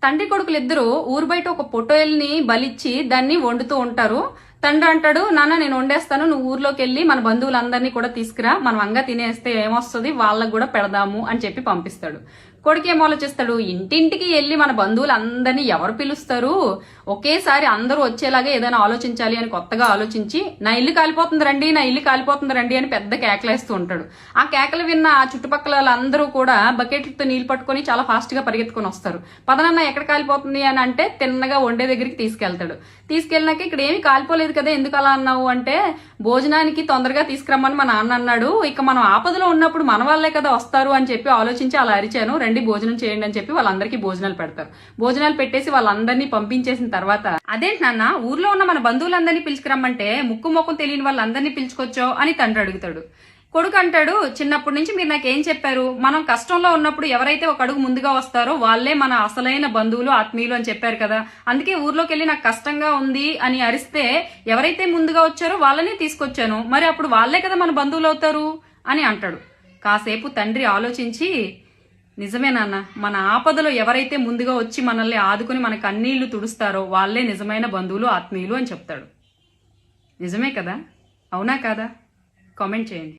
తండ్రి కొడుకులు ఇద్దరు ఊరు బయట ఒక పొట్టేల్ని బలిచ్చి దాన్ని వండుతూ ఉంటారు. తండ్రి అంటాడు, నాన్న నేను వండేస్తాను, నువ్వు ఊర్లోకి వెళ్ళి మన బంధువులందరినీ కూడా తీసుకురా, మనం వంగ తినేస్తే ఏమొస్తుంది, వాళ్ళకు కూడా పెడదాము అని చెప్పి పంపిస్తాడు. కొడుకు ఏం ఆలోచిస్తాడు, ఇంటింటికి వెళ్ళి మన బంధువులందరినీ ఎవరు పిలుస్తారు, ఒకేసారి అందరూ వచ్చేలాగా ఏదైనా ఆలోచించాలి అని కొత్తగా ఆలోచించి నా ఇల్లు కాలిపోతుంది రండి, నా ఇల్లు కాలిపోతుంది రండి అని పెద్ద కేకలేస్తూ ఉంటాడు. ఆ కేకలు విన్న ఆ చుట్టుపక్కల వాళ్ళందరూ కూడా బకెట్లతో నీళ్లు పట్టుకొని చాలా ఫాస్ట్ గా పరిగెత్తుకొని వస్తారు. పదనన్న ఎక్కడ కాలిపోతుంది అని అంటే తిన్నగా వండే దగ్గరికి తీసుకెళ్తాడు. తీసుకెళ్ళినాక ఇక్కడ ఏమి కాలిపోలేదు కదా, ఎందుకు అలా అన్నావు అంటే, భోజనానికి తొందరగా తీసుకురమ్మని మా నాన్న అన్నాడు, ఇక మనం ఆపదలో ఉన్నప్పుడు మన వాళ్ళే కదా వస్తారు అని చెప్పి ఆలోచించి అలా అరిచాను, రండి భోజనం చేయండి అని చెప్పి వాళ్ళందరికీ భోజనాలు పెడతారు. భోజనాలు పెట్టేసి వాళ్ళందరినీ పంపించేసిన తర్వాత, అదేంటి నాన్న ఊర్లో ఉన్న మన బంధువులందరినీ పిలుచుకురమ్మంటే ముక్కు మొక్కం తెలియని వాళ్ళందరినీ పిలుచుకొచ్చో అని తండ్రి అడుగుతాడు. కొడుకు అంటాడు, చిన్నప్పటి నుంచి మీరు నాకేం చెప్పారు, మనం కష్టంలో ఉన్నప్పుడు ఎవరైతే ఒక అడుగు ముందుగా వస్తారో వాళ్ళే మన అసలైన బంధువులు ఆత్మీయులు అని చెప్పారు కదా, అందుకే ఊర్లోకి వెళ్ళి నాకు కష్టంగా ఉంది అని అరిస్తే ఎవరైతే ముందుగా వచ్చారో వాళ్ళని తీసుకొచ్చాను, మరి అప్పుడు వాళ్ళే కదా మన బంధువులు అవుతారు అని అంటాడు. కాసేపు తండ్రి ఆలోచించి, నిజమే నాన్న, మన ఆపదలో ఎవరైతే ముందుగా వచ్చి మనల్ని ఆదుకుని మన కన్నీళ్లు తుడుస్తారో వాళ్ళే నిజమైన బంధువులు ఆత్మీయులు అని చెప్తాడు. నిజమే కదా, అవునా కాదా? కామెంట్ చేయండి.